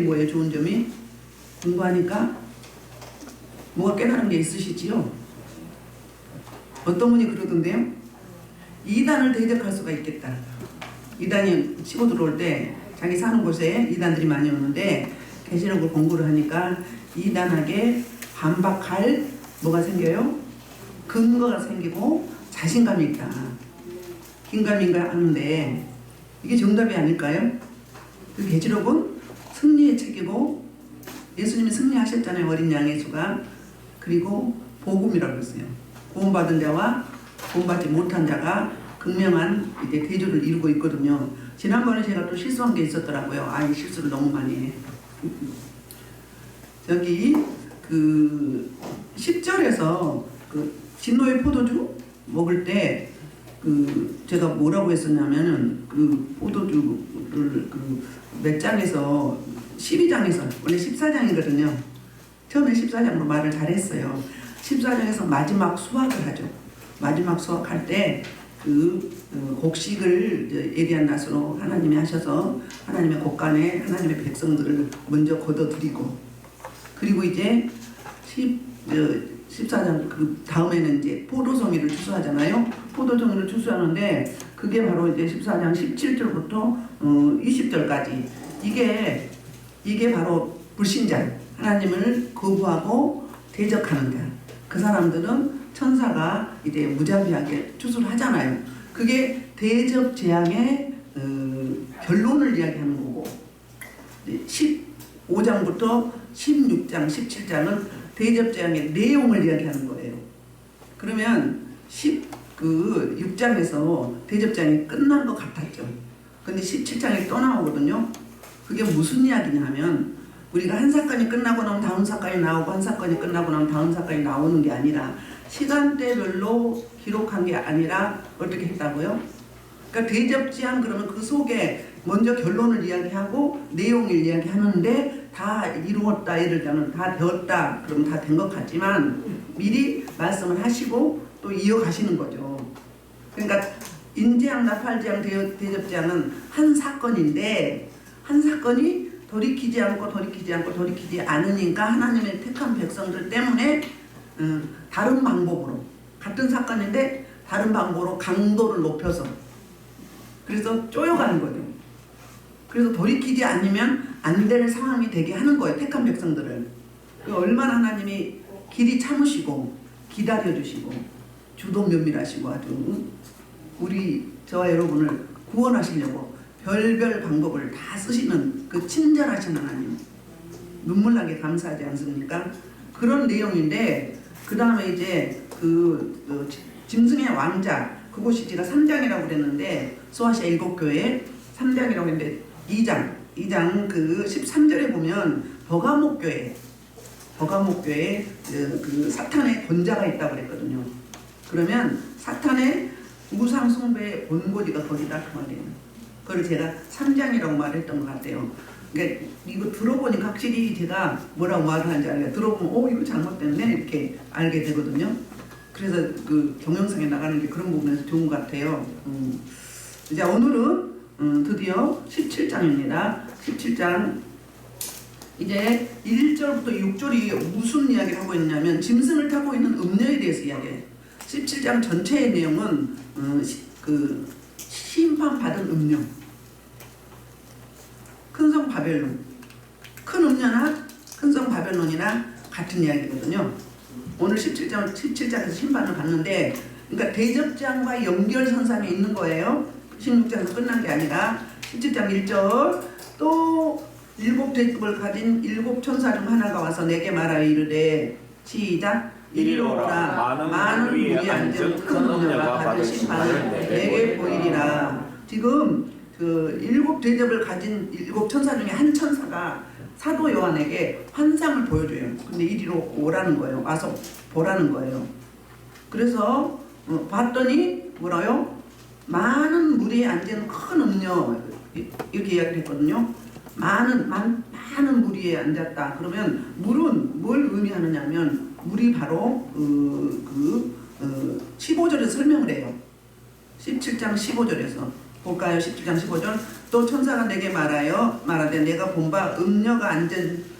뭐예요? 좋은 점이? 공부하니까 뭐가 깨달은 게 있으시지요? 어떤 분이 그러던데요? 이단을 대적할 수가 있겠다. 이단이 치고 들어올 때 자기 사는 곳에 이단들이 많이 오는데 계시록을 공부를 하니까 이단에게 반박할 뭐가 생겨요? 근거가 생기고 자신감이 있다. 긴가민가 하는데 이게 정답이 아닐까요? 그 계시록은 승리의 책이고 예수님이 승리하셨잖아요. 어린 양의 수가. 그리고 복음이라고 했어요. 구원받은 자와 구원받지 못한 자가 극명한 이제 대조를 이루고 있거든요. 지난번에 제가 또 실수한 게 있었더라고요. 이 실수를 너무 많이 해. 저기 그 10절에서 그 진노의 포도주 먹을 때 그 제가 뭐라고 했었냐면은 그 포도주를 그 몇 장에서 12장에서 원래 14장이거든요. 처음에 14장으로 말을 잘했어요. 14장에서 마지막 수확을 하죠. 마지막 수확할 때 그 곡식을 예리한 낫으로 하나님이 하셔서 하나님의 곳간에 하나님의 백성들을 먼저 걷어들이고 그리고 이제 14장 그 다음에는 이제 포도송이를 추수하잖아요. 포도송이를 추수하는데 그게 바로 이제 14장 17절부터 20절까지 이게 바로 불신자 하나님을 거부하고 대적하는 자. 그 사람들은 천사가 이제 무자비하게 추수를 하잖아요. 그게 대접 재앙의 결론을 이야기하는 거고 15장부터 16장, 17장은 대접 재앙의 내용을 이야기하는 거예요. 그러면 6장에서 대접 재앙이 끝난 것 같았죠. 근데 17장에 또 나오거든요. 그게 무슨 이야기냐 하면 우리가 한 사건이 끝나고 나면 다음 사건이 나오고 한 사건이 끝나고 나면 다음 사건이 나오는 게 아니라 시간대별로 기록한 게 아니라 어떻게 했다고요? 그러니까 대접지향 그러면 그 속에 먼저 결론을 이야기하고 내용을 이야기하는데 다 이루었다 예를 들면 다 되었다 그러면 다 된 것 같지만 미리 말씀을 하시고 또 이어가시는 거죠. 그러니까 인재양 나팔지향 대접지향은 한 사건인데 한 사건이 돌이키지 않으니까 하나님의 택한 백성들 때문에 다른 방법으로 같은 사건인데 다른 방법으로 강도를 높여서 그래서 쪼여가는 거죠. 그래서 돌이키지 않으면 안 될 상황이 되게 하는 거예요. 택한 백성들을. 얼마나 하나님이 길이 참으시고 기다려주시고 주도 면밀하시고 아주 저와 여러분을 구원하시려고 별별 방법을 다 쓰시는 그 친절하신 하나님 눈물 나게 감사하지 않습니까? 그런 내용인데 그 다음에 이제 짐승의 왕자 그곳이 제가 3장이라고 그랬는데 소아시아 7교회 3장이라고 했는데 2장 그 13절에 보면 버가목교회 그 사탄의 권자가 있다고 그랬거든요. 그러면 사탄의 우상 숭배의 본고지가 거기다 그 말이에요. 그걸 제가 3장이라고 말했던 것 같아요. 그러니까 이거 들어보니까 확실히 제가 뭐라고 말을 하는지 알아요. 들어보면 이거 잘못됐네 이렇게 알게 되거든요. 그래서 그 동영상에 나가는 게 그런 부분에서 좋은 것 같아요. 이제 오늘은 드디어 17장입니다. 17장 이제 1절부터 6절이 무슨 이야기를 하고 있냐면 짐승을 타고 있는 음녀에 대해서 이야기해요. 17장 전체의 내용은 그 심판받은 음녀 큰성 바벨론 큰 음녀나 큰성 바벨론이나 같은 이야기거든요. 오늘 17장에서 심판을 받는데 그러니까 대접장과 연결선상에 있는 거예요. 16장에서 끝난 게 아니라 17장 1절 또 7대접을 가진 7천사 중 하나가 와서 내게 말하여 이르되 시작 이리로 오라 많은 위에 앉은 큰 음녀가 받을 심판을 내게 보이리라. 지금 그 7대접을 가진 7천사 중에 한 천사가 사도 요한에게 환상을 보여줘요. 근데 이리로 오라는 거예요. 와서 보라는 거예요. 그래서 봤더니 뭐라요? 많은 물에 앉은 큰 음녀 이렇게 이야기를 했거든요. 많은 물 위에 앉았다. 그러면 물은 뭘 의미하느냐면 물이 바로 15절에서 설명을 해요. 17장 15절에서 볼까요? 17장 15절 또 천사가 내게 말하되 내가 본 바 음녀가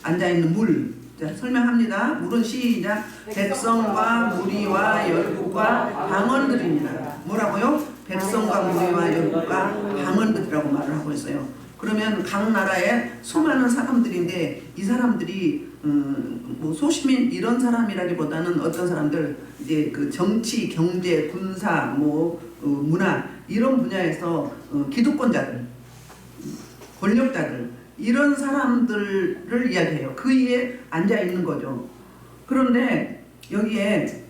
앉아있는 물. 자, 설명합니다. 물은 시작. 백성과 무리와 열국과 방언들이니라. 뭐라고요? 백성과 무리와 열국과 방언들이라고 말을 하고 있어요. 그러면 각 나라에 수많은 사람들인데 이 사람들이 뭐 소시민 이런 사람이라기보다는 어떤 사람들 이제 그 정치, 경제, 군사, 문화 이런 분야에서 기득권자들, 권력자들 이런 사람들을 이야기해요. 그 위에 앉아 있는 거죠. 그런데 여기에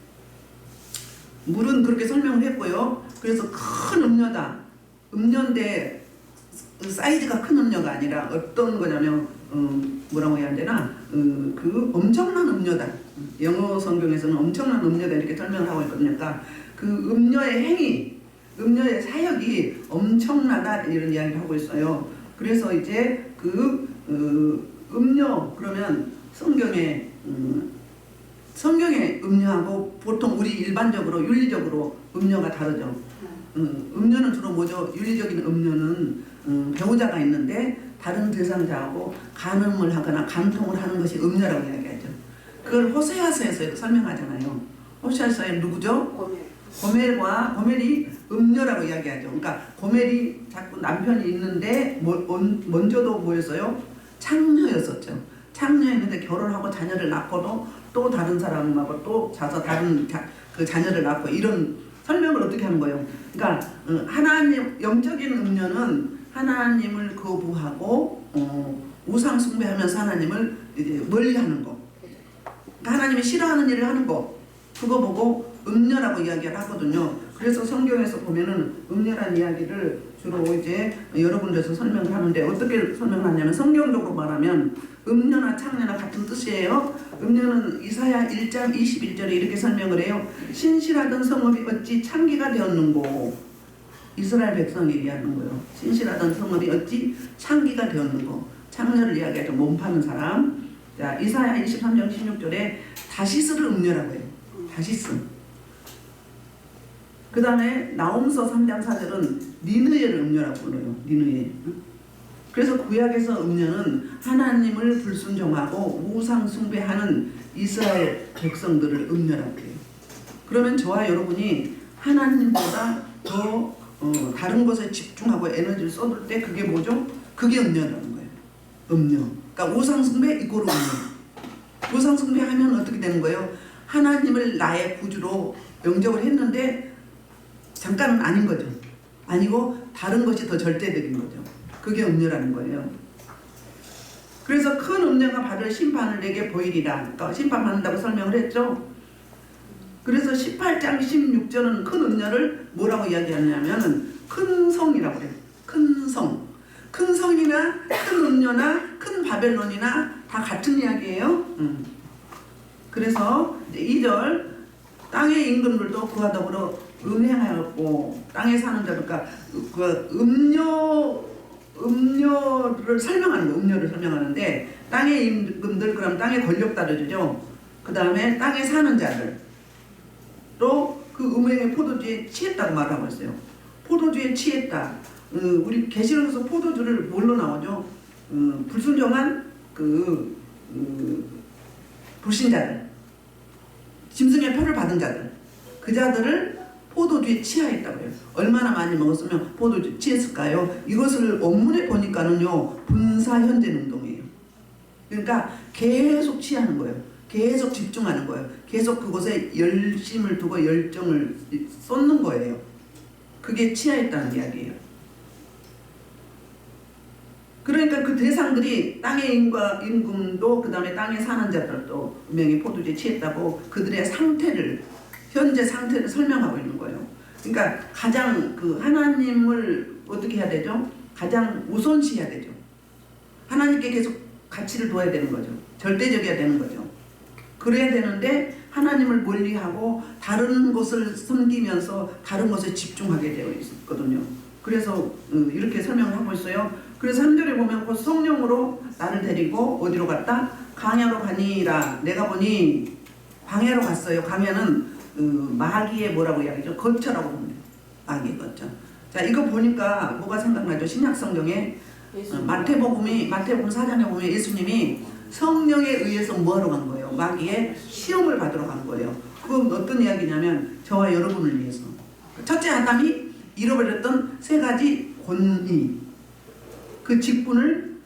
물은 그렇게 설명을 했고요. 그래서 큰 음녀다. 음녀인데 사이즈가 큰 음녀가 아니라 어떤 거냐면 뭐라고 해야 되나? 그 엄청난 음녀다. 영어 성경에서는 엄청난 음녀다 이렇게 설명을 하고 있거든요. 그러니까 그 음녀의 행위, 음녀의 사역이 엄청나다 이런 이야기를 하고 있어요. 그래서 이제 그 음녀 그러면 성경의 음녀하고 보통 우리 일반적으로 윤리적으로 음녀가 다르죠. 음녀는 주로 뭐죠? 윤리적인 음녀는 배우자가 있는데 다른 대상자하고 간음을 하거나 간통을 하는 것이 음녀라고 이야기하죠. 그걸 호세아서에서 설명하잖아요. 호세아서에 누구죠? 고멜이 음녀라고 이야기하죠. 그러니까 고멜이 자꾸 남편이 있는데 먼저도 뭐였어요? 창녀였었죠. 창녀였는데 결혼하고 자녀를 낳고도 또 다른 사람하고 또 자서 다른 그 자녀를 낳고 이런 설명을 어떻게 하는 거예요? 그러니까 하나님 영적인 음녀는 하나님을 거부하고 우상 숭배하면서 하나님을 이제 멀리하는 거. 그러니까 하나님이 싫어하는 일을 하는 거. 그거 보고 음녀라고 이야기를 하거든요. 그래서 성경에서 보면은 음녀란 이야기를 주로 이제 여러 군데서 설명을 하는데 어떻게 설명을 하냐면 성경적으로 말하면 음녀나 창녀나 같은 뜻이에요. 음녀는 이사야 1장 21절에 이렇게 설명을 해요. 신실하던 성읍이 어찌 창기가 되었는고. 이스라엘 백성이 얘기하는 거예요. 신실하던 성읍이 어찌 창기가 되었는고. 창녀를 이야기하죠. 몸 파는 사람. 자, 이사야 23장 16절에 다시스를 음녀라고 해요. 다시스. 그 다음에 나홈서 3장 4절은 니느웨를 음녀라고 불러요. 니느웨. 그래서 구약에서 음녀는 하나님을 불순종하고 우상 숭배하는 이스라엘 백성들을 음녀라고 해요. 그러면 저와 여러분이 하나님보다 더 다른 것에 집중하고 에너지를 쏟을 때 그게 뭐죠? 그게 음녀라는 거예요. 음녀. 그러니까 우상 숭배 이꼬르 음녀. 우상 숭배하면 어떻게 되는 거예요? 하나님을 나의 구주로 영접을 했는데 잠깐은 아닌 거죠. 아니고 다른 것이 더 절대적인 거죠. 그게 음녀라는 거예요. 그래서 큰 음녀가 받을 심판을 내게 보이리라. 그러니까 심판받는다고 설명을 했죠. 그래서 18장 16절은 큰 음녀를 뭐라고 이야기하냐면 큰 성이라고 그래요. 큰 성. 큰 성이나 큰 음녀나 큰 바벨론이나 다 같은 이야기예요. 그래서 이제 2절 땅의 임금들도 그와 더불어 음행하였고 땅에 사는 자들 그러니까 그 음녀를 설명하는 거예요. 음녀를 설명하는데 땅의 임금들 그럼 땅의 권력자들이죠. 그 다음에 땅에 사는 자들 또 그 음행의 포도주에 취했다고 말하고 있어요. 포도주에 취했다. 우리 계시록에서 포도주를 뭘로 나오죠? 불순종한 불신자들, 짐승의 표를 받은 자들, 그 자들을 포도주에 취하였다고 해요. 얼마나 많이 먹었으면 포도주에 취했을까요? 이것을 원문에 보니까는요, 분사현재 운동이에요. 그러니까 계속 취하는 거예요. 계속 집중하는 거예요. 계속 그곳에 열심을 두고 열정을 쏟는 거예요. 그게 취하였다는 이야기예요. 그러니까 그 대상들이 땅의 임금도 그 다음에 땅에 사는 자들도 분명히 포도주에 취했다고 그들의 상태를 현재 상태를 설명하고 있는 거예요. 그러니까 가장 그 하나님을 어떻게 해야 되죠? 가장 우선시해야 되죠. 하나님께 계속 가치를 둬야 되는 거죠. 절대적이어야 되는 거죠. 그래야 되는데 하나님을 멀리하고 다른 것을 섬기면서 다른 것에 집중하게 되어 있거든요. 그래서 이렇게 설명을 하고 있어요. 그래서 3절에 보면 곧 성령으로 나를 데리고 어디로 갔다? 광야로 가니라. 내가 보니 광야로 갔어요. 광야는 마귀의 뭐라고 이야기죠? 거처라고 합니다. 마귀의 거처. 자, 이거 보니까 뭐가 생각나죠? 신약 성경에 마태복음 4장에 보면 예수님이 성령에 의해서 뭐하러 간 거예요? 마귀의 시험을 받으러 간 거예요. 그건 어떤 이야기냐면 저와 여러분을 위해서. 첫째 아담이 잃어버렸던 세 가지 권위, 그 직분을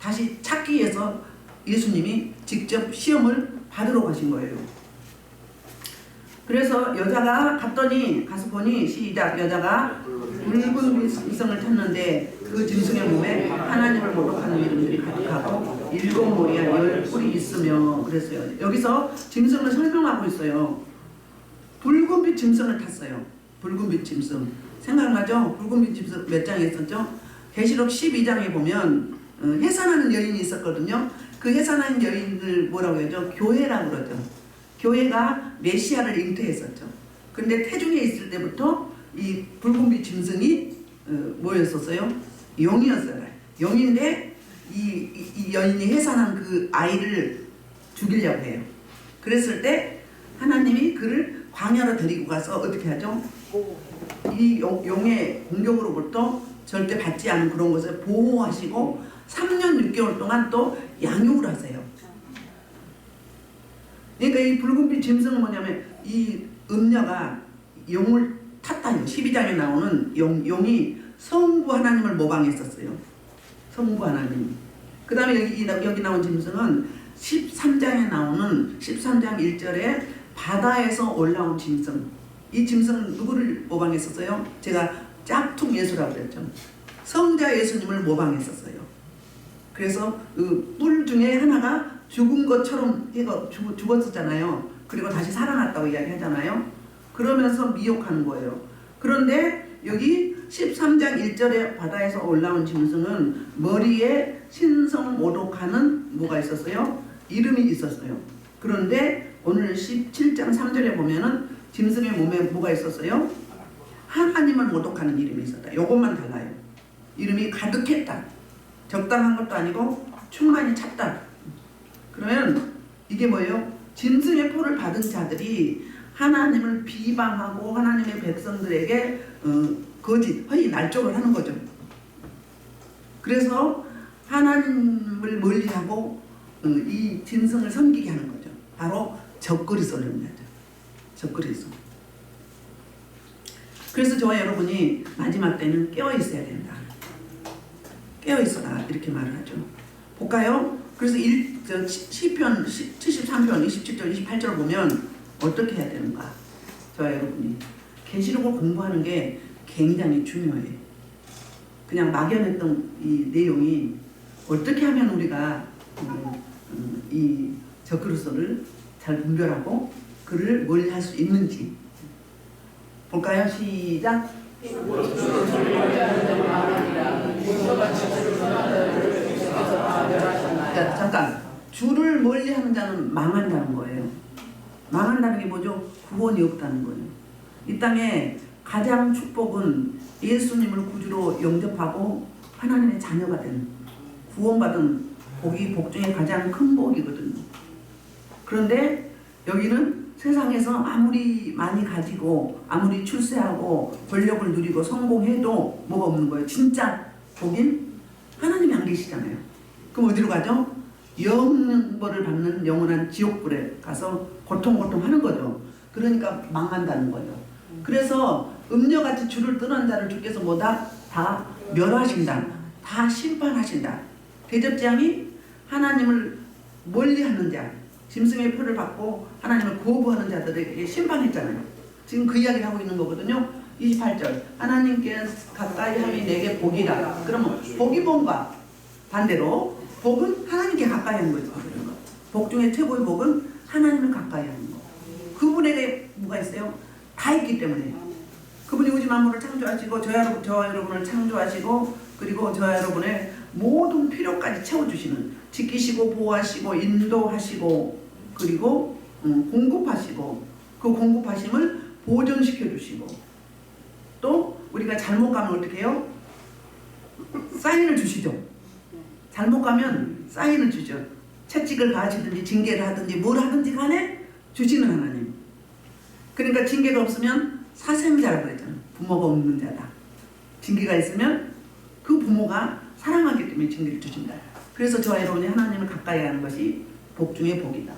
다시 찾기 위해서 예수님이 직접 시험을 받으러 가신 거예요. 그래서 여자가 갔더니 가서 보니 시작. 여자가 붉은 짐승을 탔는데 그 짐승의 몸에 하나님을 모독하는 이름들이 가득하고 7모리와 10뿔이 있으며 그랬어요. 여기서 짐승을 설명하고 있어요. 붉은빛 짐승을 탔어요. 붉은빛 짐승 생각나죠? 붉은빛 짐승 몇 장에 있었죠? 계시록 12장에 보면 해산하는 여인이 있었거든요. 그 해산하는 여인을 뭐라고 하죠? 교회라고 그러죠. 교회가 메시아를 잉태했었죠. 근데 태중에 있을 때부터 이 붉은빛 짐승이 뭐였었어요? 용이었어요. 용인데 이 여인이 해산한 그 아이를 죽이려고 해요. 그랬을 때 하나님이 그를 광야로 데리고 가서 어떻게 하죠? 이 용의 공격으로부터 절대 받지 않은 그런 것을 보호하시고 3년 6개월 동안 또 양육을 하세요. 그러니까 이 붉은빛 짐승은 뭐냐면 이 음녀가 용을 탔다요. 12장에 나오는 용이 성부 하나님을 모방했었어요. 성부 하나님. 그 다음에 여기 나온 짐승은 13장에 나오는 13장 1절에 바다에서 올라온 짐승. 이 짐승은 누구를 모방했었어요? 제가 짝퉁 예수라고 그랬죠. 성자 예수님을 모방했었어요. 그래서 그 뿔 중에 하나가 죽은 것처럼 죽었었잖아요. 그리고 다시 살아났다고 이야기하잖아요. 그러면서 미혹하는 거예요. 그런데 여기 13장 1절에 바다에서 올라온 짐승은 머리에 신성 모독하는 뭐가 있었어요? 이름이 있었어요. 그런데 오늘 17장 3절에 보면은 짐승의 몸에 뭐가 있었어요? 하나님을 모독하는 이름이 있었다. 요것만 달라요. 이름이 가득했다. 적당한 것도 아니고 충만히 찼다. 그러면 이게 뭐예요? 짐승의 표를 받은 자들이 하나님을 비방하고 하나님의 백성들에게 거짓, 허위, 날조를 하는 거죠. 그래서 하나님을 멀리하고 이 짐승을 섬기게 하는 거죠. 바로 적그리스도를 의미하죠. 적그리스도. 그래서 저와 여러분이 마지막 때는 깨어있어야 된다. 깨어있어라 이렇게 말을 하죠. 볼까요? 그래서 시편 73편 27절 28절을 보면 어떻게 해야 되는가? 저와 여러분이 계시록을 공부하는 게 굉장히 중요해요. 그냥 막연했던 이 내용이 어떻게 하면 우리가 이 적그리스도를 잘 분별하고 그를 멀리할 수 있는지 볼까요? 시작. 자, 잠깐. 주를 멀리하는 자는 망한다는 거예요. 망한다는 게 뭐죠? 구원이 없다는 거예요. 이 땅에 가장 축복은 예수님을 구주로 영접하고 하나님의 자녀가 된 구원받은 복 중에 가장 큰 복이거든요. 그런데 여기는 세상에서 아무리 많이 가지고 아무리 출세하고 권력을 누리고 성공해도 뭐가 없는 거예요. 진짜 복인 하나님이 안 계시잖아요. 그럼 어디로 가죠? 영벌을 받는 영원한 지옥불에 가서 고통하는 거죠. 그러니까 망한다는 거예요. 그래서 음녀같이 주를 떠난 자를 주께서 뭐다? 다 멸하신다. 다 심판하신다. 대접장이 하나님을 멀리하는 자, 짐승의 표를 받고 하나님을 거부하는 자들에게 심판했잖아요. 지금 그 이야기를 하고 있는 거거든요. 28절 하나님께 가까이 함이 내게 복이다. 그러면 복이 뭔가? 반대로 복은 하나님께 가까이 하는 거죠. 복 중에 최고의 복은 하나님을 가까이 하는 거. 그분에게 뭐가 있어요? 다 있기 때문에. 그분이 우주 만물을 창조하시고 저와 여러분을 창조하시고 그리고 저와 여러분의 모든 필요까지 채워주시는, 지키시고 보호하시고 인도하시고 그리고 공급하시고 그 공급하심을 보존시켜 주시고 또 우리가 잘못 가면 어떻게 해요? 사인을 주시죠. 잘못 가면 사인을 주죠. 채찍을 가하시든지 징계를 하든지 뭘 하든지 간에 주시는 하나님. 그러니까 징계가 없으면 사생자라고 그랬잖아요. 부모가 없는 자다. 징계가 있으면 그 부모가 사랑하기 때문에 징계를 주신다. 그래서 저와 여러분이 하나님을 가까이 하는 것이 복 중에 복이다.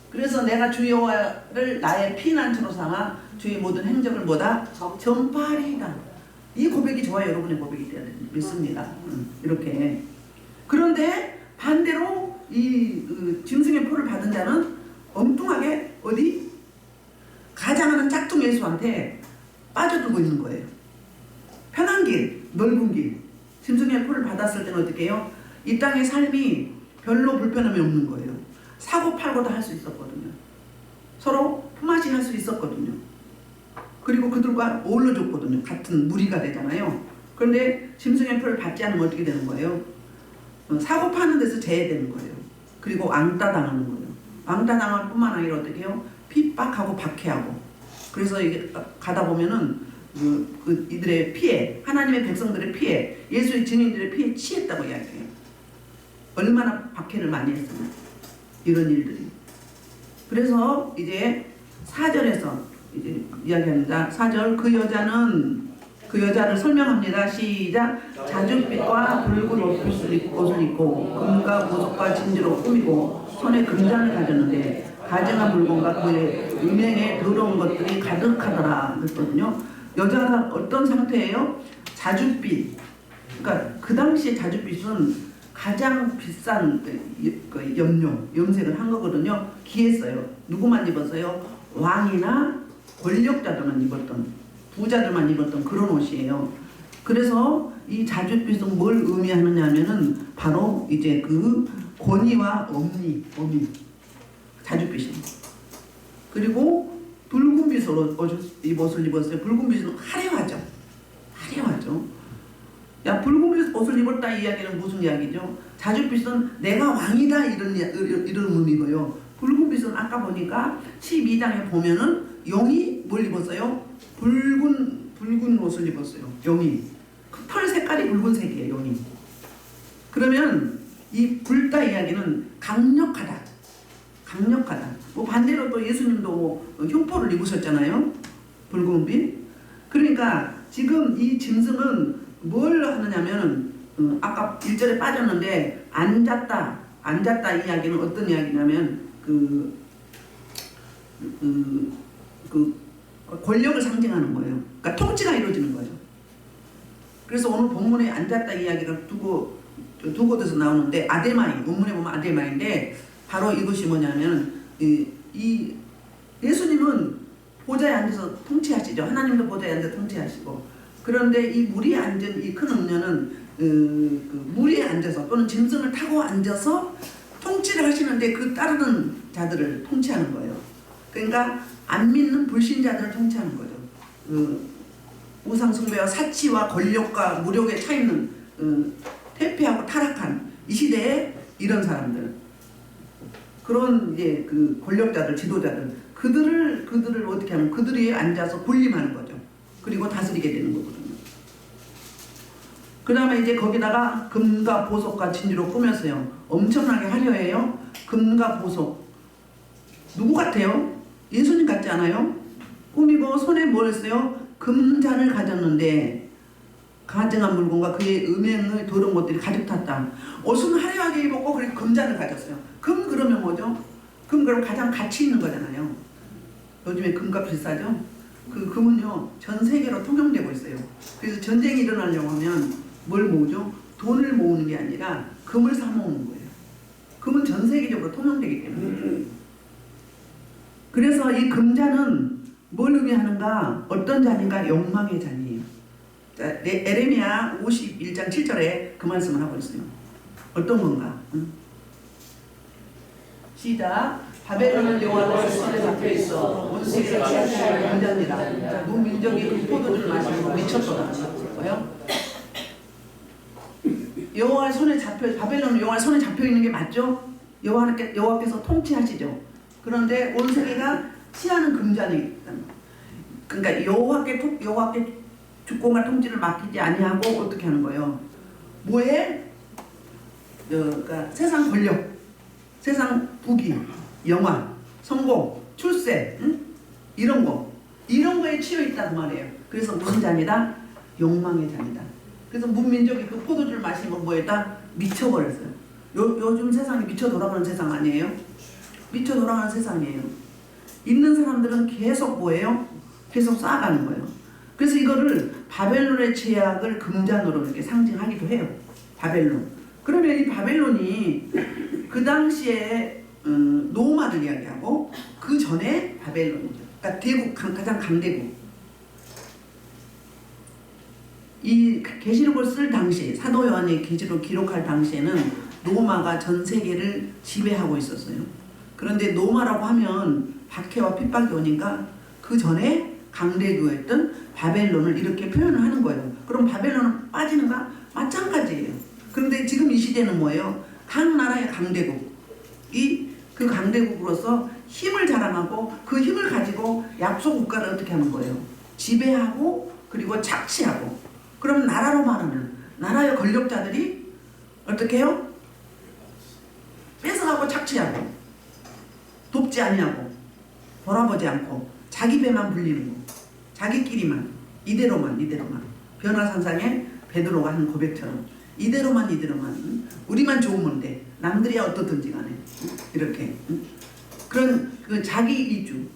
그래서 내가 주 여호와를 나의 피난처로 삼아 주의 모든 행적을 뭐다? 전파하리이다. 이 고백이 저와 여러분의 고백이 되어야 믿습니다. 이렇게. 그런데 반대로 이 짐승의 표를 받은 자는 엉뚱하게 어디? 가장하는 짝퉁 예수한테 빠져들고 있는 거예요. 편한 길, 넓은 길. 짐승의 표를 받았을 때는 어떻게 해요? 이 땅의 삶이 별로 불편함이 없는 거예요. 사고 팔고 다 할 수 있었거든요. 서로 품앗이 할 수 있었거든요. 그리고 그들과 어울려줬거든요. 같은 무리가 되잖아요. 그런데 짐승의 표를 받지 않으면 어떻게 되는 거예요? 사고 파는 데서 제외되는 거예요. 그리고 왕따 당하는 거예요. 왕따 당할 뿐만 아니라 어떻게 해요? 핍박하고 박해하고. 그래서 이게 가다 보면은 이들의 피해, 하나님의 백성들의 피해, 예수의 증인들의 피해 취했다고 이야기해요. 얼마나 박해를 많이 했으면 이런 일들이. 그래서 이제 4절에서 이제 이야기합니다. 4절 그 여자를 설명합니다. 시작. 자줏빛과 붉은 옷을 입고 금과 보석과 진주로 꾸미고 손에 금잔을 가졌는데 가증한 물건과 그의 음행에 더러운 것들이 가득하더라 그랬거든요. 여자가 어떤 상태예요? 자줏빛. 그러니까 그 당시에 자줏빛은 가장 비싼 염색을 한 거거든요. 귀했어요. 누구만 입었어요? 왕이나 권력자들만 입었던, 부자들만 입었던 그런 옷이에요. 그래서 이 자줏빛은 뭘 의미하느냐 하면은 바로 이제 그 권위와 엄니, 자줏빛이. 그리고 붉은 빛으로 이 옷을 입었어요. 붉은 빛은 화려하죠. 야, 붉은 빛 옷을 입었다 이 이야기는 무슨 이야기죠? 자줏빛은 내가 왕이다 이런 의미고요. 붉은 빛은 아까 보니까 12장에 보면은 용이 뭘 입었어요? 붉은 옷을 입었어요. 용이. 그 털 색깔이 붉은색이에요. 용이. 그러면 이 붉다 이야기는 강력하다. 뭐 반대로 또 예수님도 뭐 흉포를 입으셨잖아요. 붉은 빛. 그러니까 지금 이 짐승은 뭘 하느냐면 아까 1절에 빠졌는데 앉았다 이야기는 어떤 이야기냐면 그 권력을 상징하는 거예요. 그러니까 통치가 이루어지는 거죠. 그래서 오늘 본문에 앉았다 이야기가 두 곳에서 나오는데 아데마이, 본문에 보면 아데마이인데 바로 이것이 뭐냐면 이 예수님은 보좌에 앉아서 통치하시죠. 하나님도 보좌에 앉아서 통치하시고. 그런데 이 무리에 앉은 이 큰 음녀는 그 무리에 앉아서 또는 짐승을 타고 앉아서 통치를 하시는데 그 따르는 자들을 통치하는 거예요. 그러니까 안 믿는 불신자들을 통치하는 거죠. 우상 숭배와 사치와 권력과 무력에 차 있는 퇴폐하고 타락한 이 시대에 이런 사람들, 그런 이제 그 권력자들, 지도자들, 그들을 어떻게 하면 그들이 앉아서 군림하는 거죠. 그리고 다스리게 되는 거거든요. 그 다음에 이제 거기다가 금과 보석과 진주로 꾸몄어요. 엄청나게 화려해요. 금과 보석. 누구 같아요? 예수님 같지 않아요? 꾸미고 손에 뭘 했어요? 금잔을 가졌는데 가증한 물건과 그의 음행의 더러운 것들이 가득 탔다. 옷은 화려하게 입었고 그리고 금잔을 가졌어요. 금 그러면 뭐죠? 금 그럼 가장 가치 있는 거잖아요. 요즘에 금값 비싸죠? 그 금은요 전 세계로 통용되고 있어요. 그래서 전쟁이 일어나려고 하면 뭘 모으죠? 돈을 모으는 게 아니라 금을 사 모으는 거예요. 금은 전 세계적으로 통용되기 때문에. 그래서 이 금잔은 뭘 의미하는가? 어떤 잔인가? 욕망의 잔이에요. 자, 에레미야 51장 7절에 그 말씀을 하고 있어요. 어떤 건가? 시작. 바벨론은 여호와의 손에 잡혀있어 온 세계를 취할 금잔이라. 문 민족이 그 포도주를 마시고 미쳤도다. 여호와의 손에 바벨론은 여호와의 손에 잡혀있는 게 맞죠? 여호와께서 통치하시죠. 그런데 온 세계가 취하는 금잔이 있다. 그러니까 여호와께 주권과 통치를 맡기지 아니하고 어떻게 하는 거예요? 뭐에? 그러니까 세상 권력, 세상 부귀, 영화, 성공, 출세, 이런 거에 치여 있단 말이에요. 그래서 무슨 잔이다? 욕망의 잔이다. 그래서 문민족이 그 포도주를 마시고 뭐에다 미쳐버렸어요. 요즘 세상이 미쳐 돌아가는 세상 아니에요? 미쳐 돌아가는 세상이에요. 있는 사람들은 계속 뭐예요? 계속 쌓아가는 거예요. 그래서 이거를 바벨론의 죄악을 금잔으로 이렇게 상징하기도 해요. 바벨론. 그러면 이 바벨론이 그 당시에 노마를 이야기하고 그 전에 바벨론이죠. 그러니까 대국, 가장 강대국. 이 계시록을 쓸 당시, 사도 요한이 계시록 기록할 당시에는 노마가 전 세계를 지배하고 있었어요. 그런데 노마라고 하면 박해와 핍박이 오니까 그 전에 강대국이었던 바벨론을 이렇게 표현을 하는 거예요. 그럼 바벨론은 빠지는가? 마찬가지예요. 그런데 지금 이 시대는 뭐예요? 각 나라의 강대국이 그 강대국으로서 힘을 자랑하고 그 힘을 가지고 약소 국가를 어떻게 하는 거예요? 지배하고 그리고 착취하고. 그럼 나라로 말하면 나라의 권력자들이 어떻게 해요? 뺏어가고 착취하고 돕지 아니하고 돌아보지 않고 자기 배만 불리는 거. 자기끼리만 이대로만 변화산상에 베드로가 한 고백처럼 이대로만 우리만 좋으면 돼. 남들이야 어떻든지 간에 이렇게 그런 그 자기 이주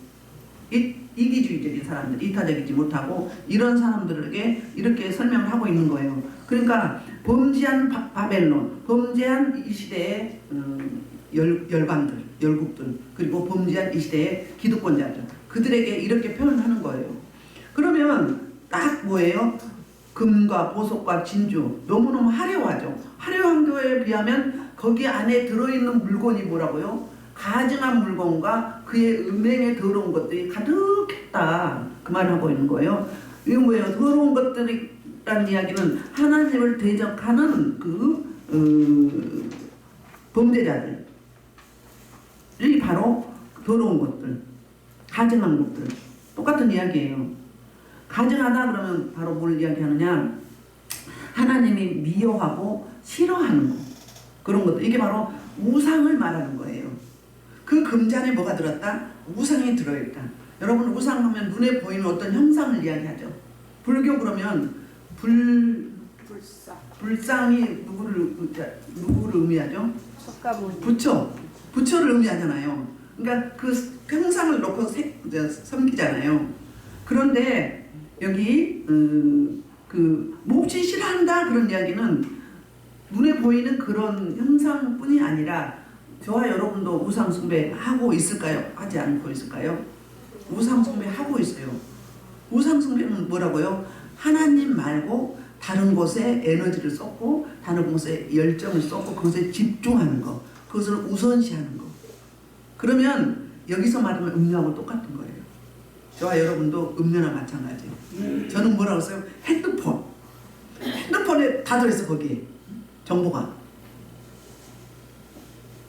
이기주의적인 사람들, 이타적이지 못하고 이런 사람들에게 이렇게 설명을 하고 있는 거예요. 그러니까 범죄한 바벨론, 범죄한 이 시대의 열방들, 열국들, 그리고 범죄한 이 시대의 기득권자들, 그들에게 이렇게 표현하는 거예요. 그러면 딱 뭐예요? 금과 보석과 진주, 너무너무 화려하죠. 화려한 거에 비하면 거기 안에 들어있는 물건이 뭐라고요? 가증한 물건과 그의 음행에 더러운 것들이 가득했다. 그 말을 하고 있는 거예요. 이거 뭐예요? 더러운 것들이라는 이야기는 하나님을 대적하는 범죄자들이 바로 더러운 것들, 가증한 것들. 똑같은 이야기예요. 가증하다 그러면 바로 뭘 이야기하느냐? 하나님이 미워하고 싫어하는 것. 그런 것들. 이게 바로 우상을 말하는 거예요. 그 금잔에 뭐가 들었다? 우상이 들어있다. 여러분 우상하면 눈에 보이는 어떤 형상을 이야기하죠. 불교 그러면 불상이 누구를 의미하죠? 부처를 의미하잖아요. 그러니까 그 형상을 놓고 섬기잖아요. 그런데 여기 그 몹시 싫어한다 그런 이야기는 눈에 보이는 그런 형상뿐이 아니라 저와 여러분도 우상 숭배하고 있을까요? 하지 않고 있을까요? 우상 숭배하고 있어요. 우상 숭배는 뭐라고요? 하나님 말고 다른 곳에 에너지를 쏟고 다른 곳에 열정을 쏟고 그것에 집중하는 거, 그것을 우선시하는 거. 그러면 여기서 말하는 음료하고 똑같은 거예요. 저와 여러분도 음료나 마찬가지예요. 저는 뭐라고 써요? 핸드폰에 다 들어있어. 거기에 정보가.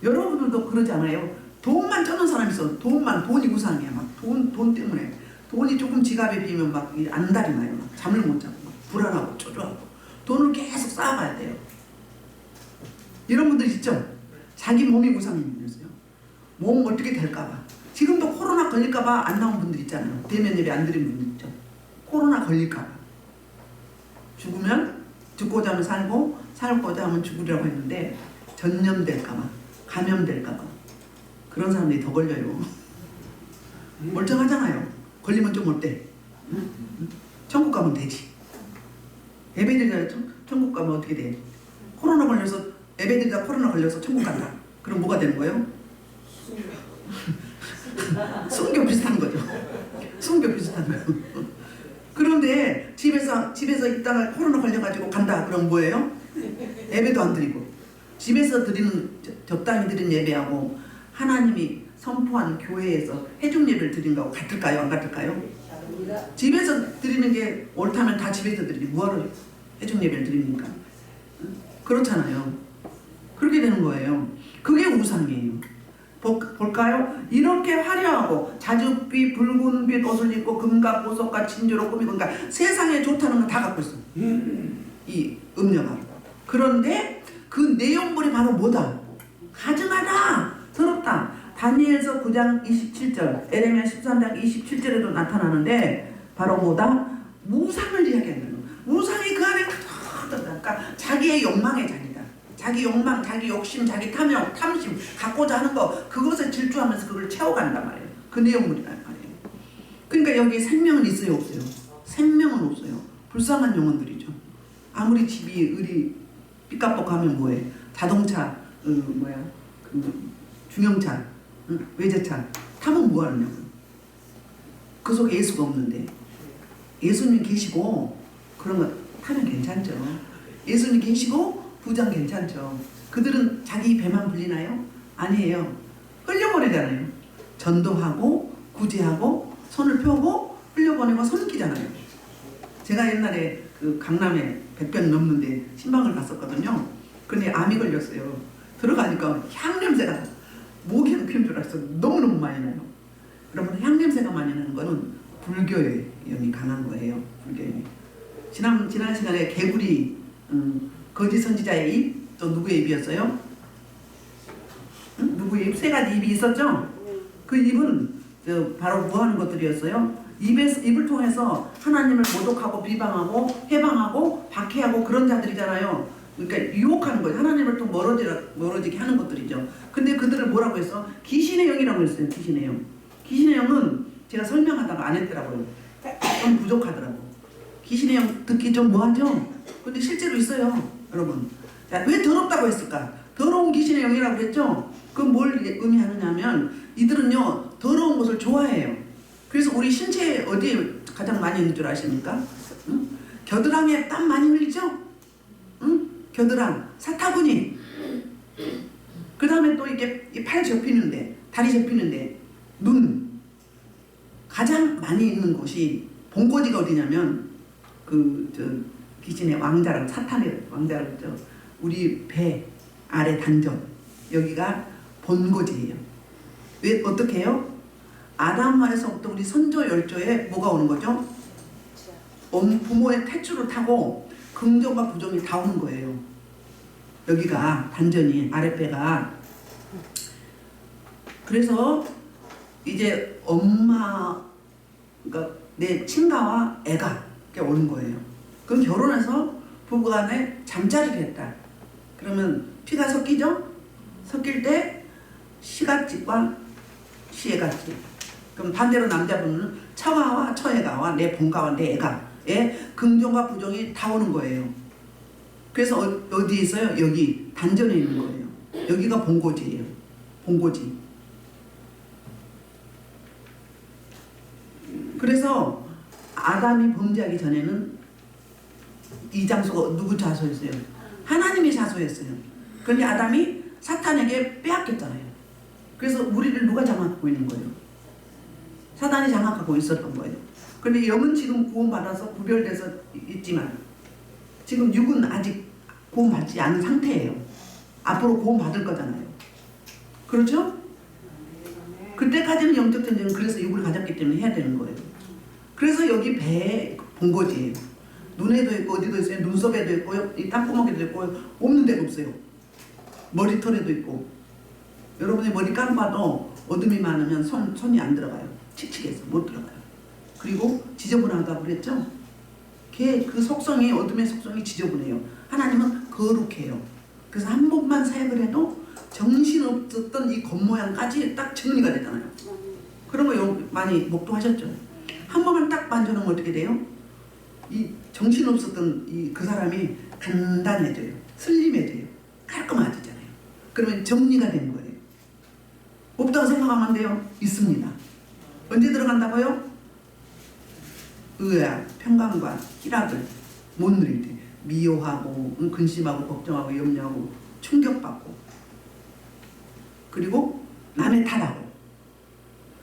여러분들도 그러지 않아요? 돈만 쩌는 사람이 있어. 돈이 우상이야. 막 돈 때문에. 돈이 조금 지갑에 비면 막 안달이 나요. 막 잠을 못 자고, 막 불안하고, 초조하고. 돈을 계속 쌓아가야 돼요. 이런 분들 있죠? 자기 몸이 우상이면서요. 몸 어떻게 될까봐. 지금도 코로나 걸릴까봐 안 나온 분들 있잖아요. 대면 예배 안 드리는 분들 있죠. 코로나 걸릴까봐. 죽으면 죽고자 하면 살고 살고자 하면 죽으려고 했는데 전염될까봐, 감염될까봐. 그런 사람들이 더 걸려요. 멀쩡하잖아요. 걸리면 좀 어때? 천국 가면 되지. 예배드리다 천국 가면 어떻게 돼? 코로나 걸려서 예배드리다 코로나 걸려서 천국 간다. 그럼 뭐가 되는 거예요? 순교 비슷한 거죠. 순교 비슷한 거예요. 그런데 집에서 있다가 코로나 걸려가지고 간다. 그럼 뭐예요? 예배도 안 드리고. 집에서 드리는 적당히 드린 예배하고 하나님이 선포한 교회에서 해중 예배를 드린 거하고 같을까요? 안 같을까요? 집에서 드리는 게 옳다면 다 집에서 드리지 뭐하러 해중 예배를 드립니까? 그렇잖아요. 그렇게 되는 거예요. 그게 우상이에요. 볼까요? 이렇게 화려하고 자줏빛 붉은빛 옷을 입고 금과 보석과 진주로 꾸미고, 그러니까 세상에 좋다는 건 다 갖고 있어. 이 음녀가. 그런데 그 내용물이 바로 뭐다? 가증하다, 더럽다. 다니엘서 9장 27절, 에레미야 13장 27절에도 나타나는데 바로 뭐다? 우상을 이야기하는 거예요. 우상 자기의 욕망의 자기다. 자기 욕망, 자기 욕심, 자기 탐욕, 탐심, 갖고자 하는 거 그것을 질주하면서 그걸 채워간단 말이에요. 그 내용물이란 말이에요. 그러니까 여기 생명은 있어요, 없어요? 생명은 없어요. 불쌍한 영혼들이죠. 아무리 집이 을이 삐까뻔하면 뭐해? 자동차, 중형차, 외제차 타면 뭐하느냐고. 그 속에 예수가 없는데 예수님 계시고 그런 거 타면 괜찮죠. 예수님 계시고 부장 괜찮죠. 그들은 자기 배만 불리나요? 아니에요. 흘려보내잖아요. 전도하고 구제하고 손을 펴고 흘려보내고 섬기잖아요. 제가 옛날에 그 강남에 100병 넘는데 신방을 갔었거든요. 근데 암이 걸렸어요. 들어가니까 향냄새가 목이 피는 줄 알았어. 너무너무 많이 나요. 그러면 향냄새가 많이 나는 거는 불교의 영이 강한 거예요. 불교의. 지난 시간에 개구리 거짓 선지자의 입, 또 누구의 입이었어요? 누구의 입? 세 가지 입이 있었죠? 그 입은 바로 뭐 하는 것들이었어요? 입을 통해서 하나님을 모독하고 비방하고 해방하고 박해하고 그런 자들이잖아요. 그러니까 유혹하는 거예요. 하나님을 또 멀어지게 하는 것들이죠. 근데 그들을 뭐라고 했어? 귀신의 영이라고 했어요. 귀신의 영. 귀신의 영은 제가 설명하다가 안 했더라고요. 좀 부족하더라고. 귀신의 영 듣기 좀 뭐하죠? 근데 실제로 있어요. 여러분. 자, 왜 더럽다고 했을까? 더러운 귀신의 영이라고 그랬죠? 그건 뭘 의미하느냐면 이들은요 더러운 것을 좋아해요. 그래서 우리 신체에 어디에 가장 많이 있는 줄 아십니까? 응? 겨드랑이에 땀 많이 흘리죠? 응? 겨드랑, 사타구니. 그 다음에 또 이게 팔 접히는데, 다리 접히는데, 눈. 가장 많이 있는 곳이 본고지가 어디냐면 귀신의 왕자라고, 사탄의 왕자라고 그러죠. 우리 배 아래 단전, 여기가 본고지예요. 왜 어떻게 해요? 아담에서부터 우리 선조 열조에 뭐가 오는 거죠? 부모의 탯줄을 타고 긍정과 부정이 다 오는 거예요. 여기가 단전이, 아랫배가. 그래서 이제 엄마, 그러니까 내 친가와 애가 오는 거예요. 그럼 결혼해서 부부간에 잠자리를 했다. 그러면 피가 섞이죠? 섞일 때 시갓집과 시애갓집. 그럼 반대로 남자분은 처가와 처애가와 내 본가와 내 애가의 긍정과 부정이 다 오는 거예요. 그래서 어디에 있어요? 여기 단전에 있는 거예요. 여기가 본고지예요. 본고지. 그래서 아담이 범죄하기 전에는 이 장소가 누구 자소였어요? 하나님이 자소했어요. 그런데 아담이 사탄에게 빼앗겼잖아요. 그래서 우리를 누가 장악하고 있는 거예요? 사단이 장악하고 있었던 거예요. 그런데 영은 지금 구원받아서 구별돼서 있지만 지금 육은 아직 구원받지 않은 상태예요. 앞으로 구원받을 거잖아요. 그렇죠? 그때까지는 영적 전쟁은 그래서 육을 가졌기 때문에 해야 되는 거예요. 그래서 여기 배에 본거지예요. 눈에도 있고 어디도 있어요. 눈썹에도 있고 이 땅구멍에도 있고 없는 데가 없어요. 머리털에도 있고. 여러분이 머리 감아도 어둠이 많으면 손이 안 들어가요. 칙칙해서 못 들어가요. 그리고 지저분하다고 그랬죠? 그 속성이, 어둠의 속성이 지저분해요. 하나님은 거룩해요. 그래서 한 번만 사역을 해도 정신없었던 이 겉모양까지 딱 정리가 되잖아요. 그런 거 많이 목도하셨죠? 한 번만 딱 만져놓으면 어떻게 돼요? 이 정신없었던 그 사람이 단단해져요. 슬림해져요. 깔끔해지잖아요. 그러면 정리가 되는 거예요. 없다고 생각하면 안 돼요. 있습니다. 언제 들어간다고요? 의아, 평강과 희락을 못 누릴 때 미워하고 근심하고 걱정하고 염려하고 충격받고 그리고 남의 탓하고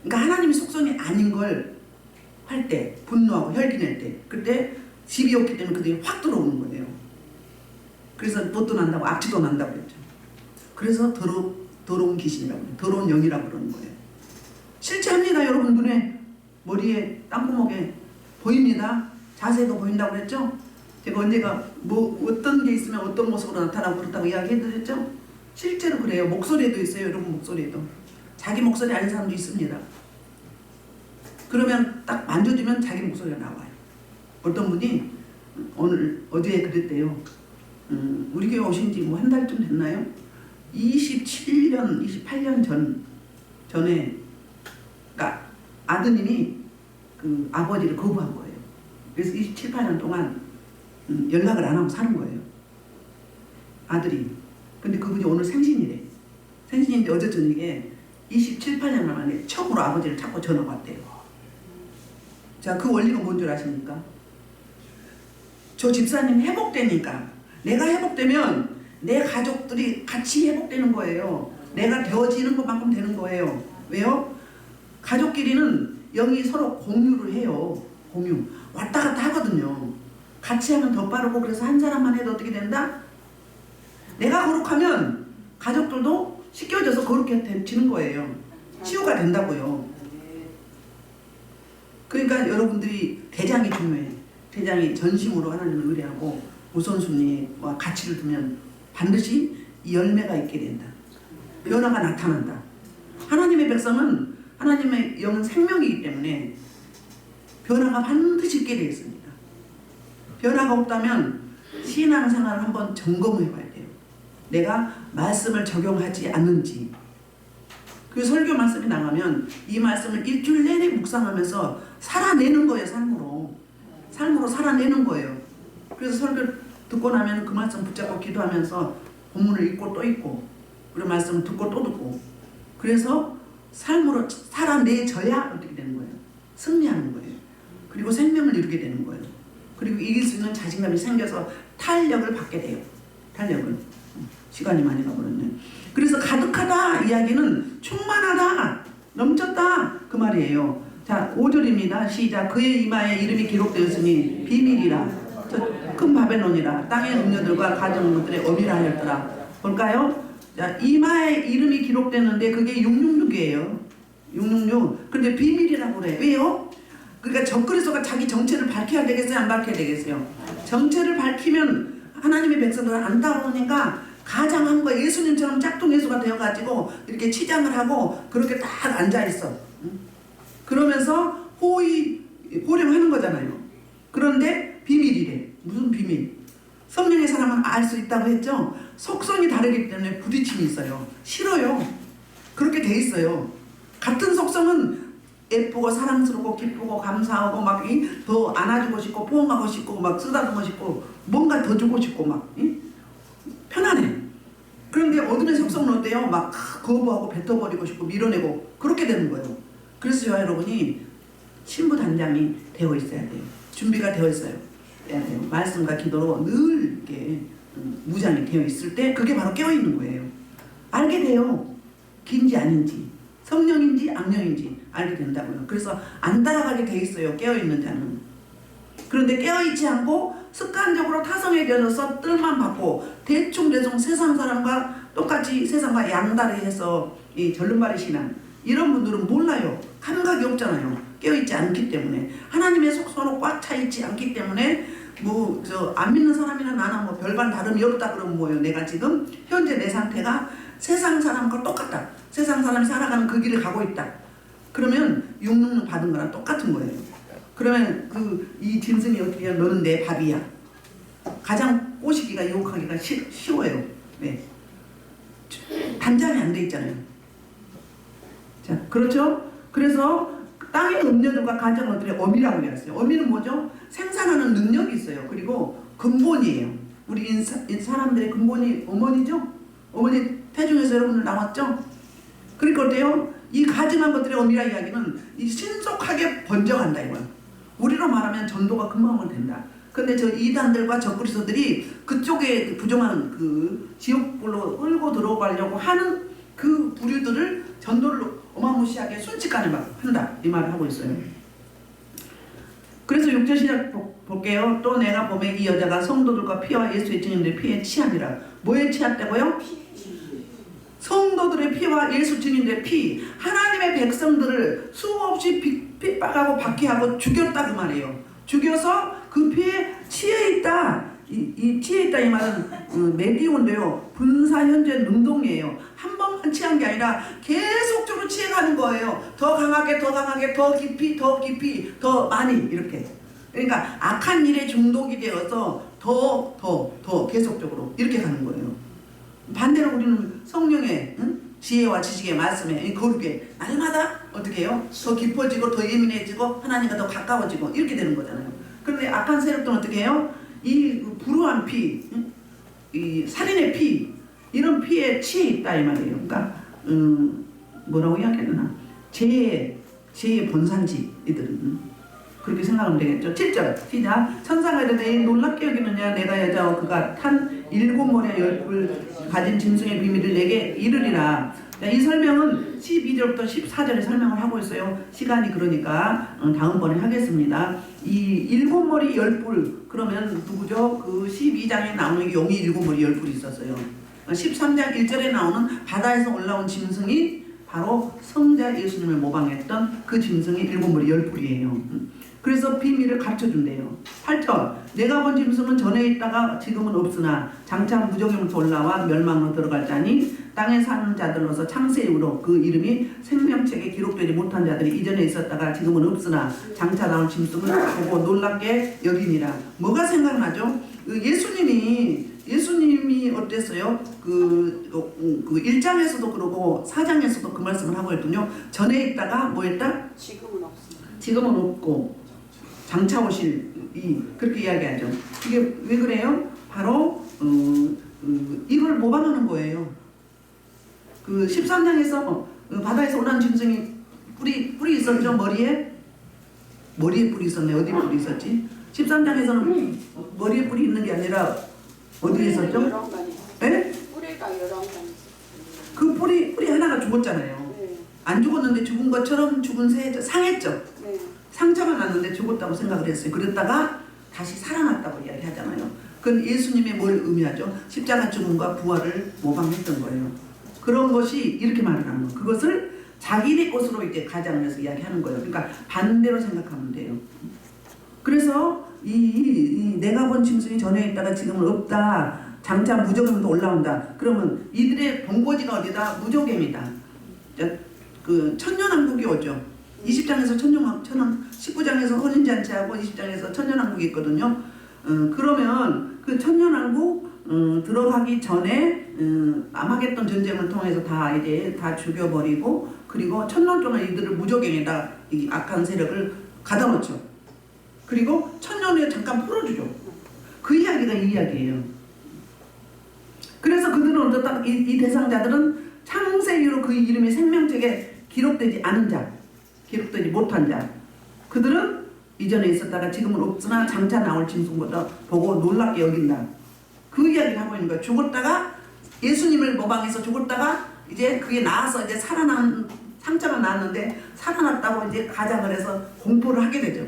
그러니까 하나님의 속성이 아닌 걸 할 때 분노하고 혈기 낼 때 그때 집이 없기 때문에 그들이 확 들어오는 거예요. 그래서 뭣도 난다고 악취도 난다고 그랬죠. 그래서 더러운 귀신이라고 해요. 더러운 영이라고 그러는 거예요. 실체합니다. 여러분 눈에 머리에 땅구멍에 보입니다. 자세도 보인다고 그랬죠. 제가 언제가 어떤 게 있으면 어떤 모습으로 나타나고 그렇다고 이야기해드렸죠. 실제로 그래요. 목소리에도 있어요. 여러분 목소리에도. 자기 목소리 아는 사람도 있습니다. 그러면 딱 만져주면 자기 목소리가 나와요. 어떤 분이 어제에 그랬대요. 우리 교회 오신 지 뭐 한 달쯤 됐나요? 27년, 28년 전에 그러니까 아드님이 그 아버지를 거부한 거예요. 그래서 27, 8년 동안 연락을 안 하고 사는 거예요. 아들이. 근데 그분이 오늘 생신이래. 생신인데 어제 저녁에 27, 8년 만에 처음으로 아버지를 찾고 전화가 왔대요. 자, 그 원리가 뭔 줄 아십니까? 저 집사님 회복되니까, 내가 회복되면 내 가족들이 같이 회복되는 거예요. 내가 되어지는 것만큼 되는 거예요. 왜요? 가족끼리는 영이 서로 공유를 해요. 공유. 왔다 갔다 하거든요. 같이 하면 더 빠르고, 그래서 한 사람만 해도 어떻게 된다? 내가 거룩하면 가족들도 씻겨져서 거룩해 지는 거예요. 치유가 된다고요. 그러니까 여러분들이 대장이 중요해. 대장이 전심으로 하나님을 의뢰하고 우선순위와 가치를 두면 반드시 이 열매가 있게 된다. 변화가 나타난다. 하나님의 백성은 하나님의 영은 생명이기 때문에 변화가 반드시 있게 되어 있습니다. 변화가 없다면 신앙생활을 한번 점검해 봐야 돼요. 내가 말씀을 적용하지 않는지. 그 설교 말씀이 나가면 이 말씀을 일주일 내내 묵상하면서 살아내는 거예요. 삶으로 살아내는 거예요. 그래서 설교 듣고 나면 그 말씀 붙잡고 기도하면서 본문을 읽고 또 읽고, 그리고 말씀을 듣고 또 듣고, 그래서 삶으로 살아내져야 어떻게 되는 거예요? 승리하는 거예요. 그리고 생명을 이루게 되는 거예요. 그리고 이길 수 있는 자신감이 생겨서 탄력을 받게 돼요. 탄력을. 시간이 많이 가버렸네. 그래서 가득하다 이야기는 충만하다, 넘쳤다 그 말이에요. 자, 5절입니다. 시작. 그의 이마에 이름이 기록되었으니 비밀이라, 큰 바벨론이라, 땅의 음녀들과 가정들의 어미라 하였더라. 볼까요? 자, 이마에 이름이 기록되는데 그게 666이에요. 666. 근데 비밀이라고 그래. 왜요? 그러니까 적그리스도가 자기 정체를 밝혀야 되겠어요? 안 밝혀야 되겠어요? 정체를 밝히면 하나님의 백성들은 안 따라오니까 가장한 거 예수님처럼 짝퉁 예수가 되어가지고 이렇게 치장을 하고 그렇게 딱 앉아있어. 그러면서 호령하는 거잖아요. 그런데 비밀이래. 무슨 비밀? 성령의 사람은 알 수 있다고 했죠? 속성이 다르기 때문에 부딪힘이 있어요. 싫어요. 그렇게 돼 있어요. 같은 속성은 예쁘고 사랑스럽고 기쁘고 감사하고 막 더 안아주고 싶고 포옹하고 싶고 막 쓰다듬고 싶고 뭔가 더 주고 싶고 막 편안해. 그런데 어둠의 속성은 어때요? 막 거부하고 뱉어버리고 싶고 밀어내고 그렇게 되는 거예요. 그래서 저와 여러분이 신부 단장이 되어 있어야 돼요. 준비가 되어 있어야 돼요. 말씀과 기도로 늘 이렇게 무장이 되어 있을 때 그게 바로 깨어있는 거예요. 알게 돼요. 긴지 아닌지, 성령인지 악령인지 알게 된다고요. 그래서 안 따라가게 돼 있어요. 깨어있는 자는. 그런데 깨어있지 않고 습관적으로 타성에 겨져서 뜰만 받고 대충 세상 사람과 똑같이 세상과 양다리 해서 이 절름발이 신앙, 이런 분들은 몰라요. 감각이 없잖아요. 깨어있지 않기 때문에. 하나님의 속성으로 꽉 차있지 않기 때문에 안 믿는 사람이나 나나 별반 다름이 없다 그러면 뭐예요? 내가 지금 현재 내 상태가 세상 사람과 똑같다. 세상 사람이 살아가는 그 길을 가고 있다. 그러면 666 받은 거랑 똑같은 거예요. 그러면 이 짐승이 어떻게 해요? 너는 내 밥이야. 가장 꼬시기가 유혹하기가 쉬워요. 네. 단장이 안 돼 있잖아요. 자, 그렇죠? 그래서 땅의 음녀들과 가정들의 어미라고 했어요. 어미는 뭐죠? 생산하는 능력이 있어요. 그리고 근본이에요. 우리 사람들의 근본이 어머니죠? 어머니 태중에서 여러분들 나왔죠? 그러니까 어때요? 이 가증한 것들의 어미라 이야기는 신속하게 번져간다 이거야. 우리로 말하면 전도가 금방 된다. 근데 저 이단들과 적그리스도들이 그쪽에 부정한 그 지옥불로 끌고 들어가려고 하는 그 부류들을 전도를 어마무시하게 순식간에 막 한다 이 말을 하고 있어요. 그래서 6절 시작 볼게요. 또 내가 보매 이 여자가 성도들과 피와 예수의 증인들의 피에 취함이라. 뭐에 취했다고요? 성도들의 피와 예수 증인들의 피, 하나님의 백성들을 수없이 핍박하고 박해하고 죽였다 그 말이에요. 죽여서 그 피에 취해 있다. 이 취해 있다 이 말은 메디온데요. 분사 현재 능동이에요. 한 번만 취한 게 아니라 계속적으로 취해가는 거예요. 더 강하게 더 강하게 더 깊이 더 깊이 더 많이 이렇게. 그러니까 악한 일에 중독이 되어서 더 계속적으로 이렇게 가는 거예요. 반대로 우리는 성령의 지혜와 지식의 말씀에 거룩에 날마다 어떻게 해요? 더 깊어지고 더 예민해지고 하나님과 더 가까워지고 이렇게 되는 거잖아요. 그런데 악한 세력들은 어떻게 해요? 이 불우한 피, 이 살인의 피, 이런 피에 취해 있다 이 말이에요. 그러니까 뭐라고 이야기해야 되나? 죄의 본산지 이들은. 그렇게 생각하면 되겠죠. 7절 시작. 천사가 이르되 놀랍게 여기느냐 내가 여자와 그가 탄 7머리와 10뿔 가진 짐승의 비밀을 내게 이르리라. 이 설명은 12절부터 14절에 설명을 하고 있어요. 시간이 그러니까 다음번에 하겠습니다. 이 7머리 10뿔 그러면 누구죠? 그 12장에 나오는 용이 7머리 10뿔이 있었어요. 13장 1절에 나오는 바다에서 올라온 짐승이 바로 성자 예수님을 모방했던 그 짐승이 7머리 10뿔이에요. 그래서 비밀을 가르쳐준대요. 8절 내가 본 짐승은 전에 있다가 지금은 없으나 장차 무적에부터 올라와 멸망으로 들어갈 자니 땅에 사는 자들로서 창세 이후로 그 이름이 생명책에 기록되지 못한 자들이 이전에 있었다가 지금은 없으나 장차 나올 짐승을 보고 놀랍게 여기니라. 뭐가 생각나죠? 예수님이 어땠어요? 그 1장에서도 그러고 4장에서도 그 말씀을 하고 있거든요. 전에 있다가 뭐 했다? 지금은 없고 장차 오실 그렇게 이야기하죠. 이게 왜 그래요? 바로 이걸 모방하는 거예요. 그 13장에서 바다에서 올라온 짐승이 뿔이 있었죠. 머리에 뿔이 있었네. 어디 뿔이 있었지? 13장에서는 머리에 뿔이 있는 게 아니라 어디에 있었죠? 네? 뿌리가 여러 간 그 뿔이 하나가 죽었잖아요. 네. 안 죽었는데 죽은 것처럼 죽은 새 상했죠. 네. 상처가 났는데 죽었다고 생각을 했어요. 그랬다가 다시 살아났다고 이야기하잖아요. 그건 예수님의 뭘 의미하죠? 십자가 죽음과 부활을 모방했던 거예요. 그런 것이 이렇게 말을 하는 거예요. 그것을 자기네 것으로 이제 가장해서 이야기하는 거예요. 그러니까 반대로 생각하면 돼요. 그래서 이 내가 본 짐승이 전에 있다가 지금은 없다. 장차 무적임도 올라온다. 그러면 이들의 본거지가 어디다? 무적임이다. 그 천년왕국이 오죠. 20장에서 19장에서 혼인잔치하고 20장에서 천년왕국이 있거든요. 그러면 그 천년왕국 들어가기 전에 아마겟돈 전쟁을 통해서 다 죽여버리고 그리고 천년 동안 이들을 무적행에다 이 악한 세력을 가다놓죠. 그리고 천년 후에 잠깐 풀어주죠. 그 이야기가 이 이야기예요. 그래서 그들은 어떻다? 이 대상자들은 창세 이후로 그 이름이 생명책에 기록되지 않은 자, 기록되지 못한 자. 그들은 이전에 있었다가 지금은 없으나 장차 나올 짐승보다 보고 놀랍게 여긴다. 그 이야기를 하고 있는 거예요. 죽었다가 예수님을 모방해서 죽었다가 이제 그게 나아서 이제 살아난 상처가 났는데 살아났다고 이제 가장을 해서 공포를 하게 되죠.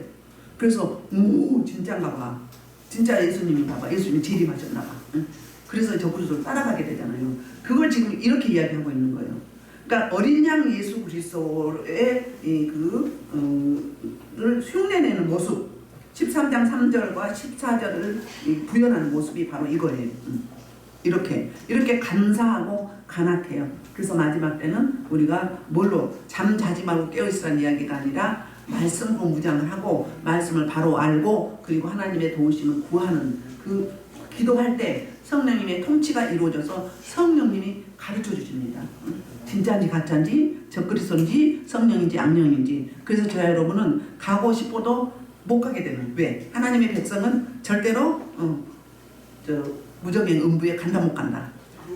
그래서 진짜인가 봐. 진짜 예수님인가 봐. 예수님이 재림하셨나 봐. 그래서 저 그리스도를 따라가게 되잖아요. 그걸 지금 이렇게 이야기하고 있는 거예요. 그러니까 어린 양 예수 그리스도의 를 흉내내는 모습 13장 3절과 14절을 구현하는 모습이 바로 이거예요. 이렇게 간사하고 간악해요. 그래서 마지막 때는 우리가 뭘로 잠자지 말고 깨어있으라는 이야기가 아니라 말씀으로 무장을 하고 말씀을 바로 알고 그리고 하나님의 도우심을 구하는 그 기도할 때 성령님의 통치가 이루어져서 성령님이 가르쳐 주십니다. 진짜인지 가짜인지 적그리스도인지 성령인지 악령인지. 그래서 저와 여러분은 가고 싶어도 못 가게 되는. 왜? 하나님의 백성은 절대로 무적행 음부에 간다 못 간다.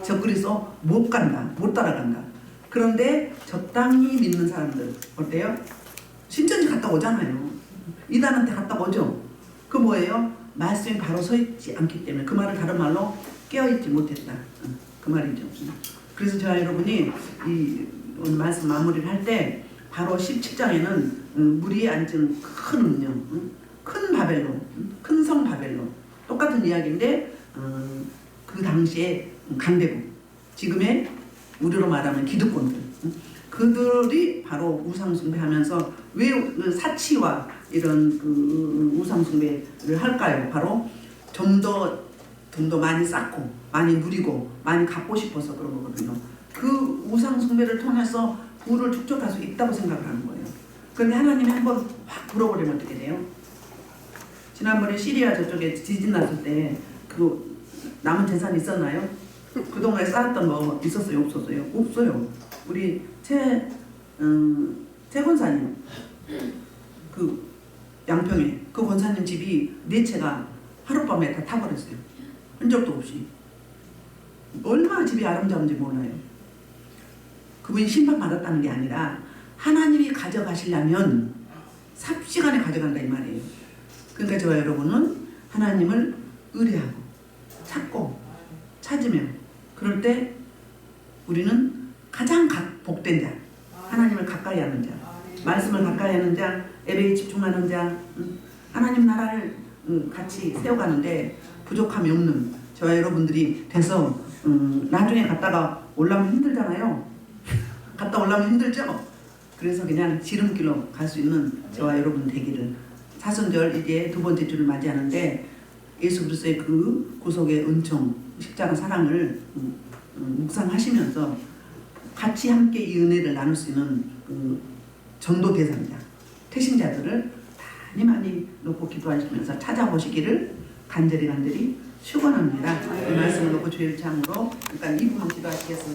적그리스도 못 간다. 못 따라간다. 그런데 적당히 믿는 사람들 어때요? 신천지 갔다 오잖아요. 이단한테 갔다 오죠. 그 뭐예요? 말씀이 바로 서 있지 않기 때문에 그 말을 다른 말로 깨어있지 못했다. 그 말이죠. 그래서 저와 여러분이 이 오늘 말씀 마무리를 할 때 바로 17장에는 무리에 앉은 큰 운명, 큰 바벨론, 큰 성 바벨론 똑같은 이야기인데 그 당시에 강대국, 지금의 우리로 말하면 기득권들 그들이 바로 우상숭배하면서 왜 사치와 이런 그 우상숭배를 할까요? 바로 좀 더 많이 쌓고 많이 누리고 많이 갖고 싶어서 그런 거거든요. 그 우상숭배를 통해서 부를 축적할 수 있다고 생각을 하는 거예요. 그런데 하나님이 한번 확 불어버리면 어떻게 돼요? 지난번에 시리아 저쪽에 지진 났을 때 그 남은 재산 있었나요? 그동안에 쌓았던 거 있었어요? 없었어요? 없어요. 우리 최 권사님 그 양평에 그 권사님 집이 4채가 하룻밤에 다 타버렸어요. 흔적도 없이. 얼마나 집이 아름다운지 몰라요. 그분이 심판받았다는 게 아니라 하나님이 가져가시려면 삽시간에 가져간다 이 말이에요. 그러니까 저와 여러분은 하나님을 의뢰하고 찾고 찾으면 그럴 때 우리는 가장 복된 자, 하나님을 가까이 하는 자, 말씀을 가까이 하는 자, 예배에 집중하는 자, 하나님 나라를 같이 세워가는데 부족함이 없는 저와 여러분들이 돼서 나중에 갔다가 올라오면 힘들잖아요. 갔다 올라오면 힘들죠? 그래서 그냥 지름길로 갈 수 있는 저와 여러분 되기를. 사순절 이제 2번째 주를 맞이하는데 예수 그리스도의 그 구속의 은총, 십자가 사랑을 묵상하시면서 같이 함께 이 은혜를 나눌 수 있는 전도 대상자, 태신자들을 많이 놓고 기도하시면서 찾아보시기를 간절히 축원합니다. 이 말씀을 놓고 주일 창으로 일단 2분만 기도하시겠습니다.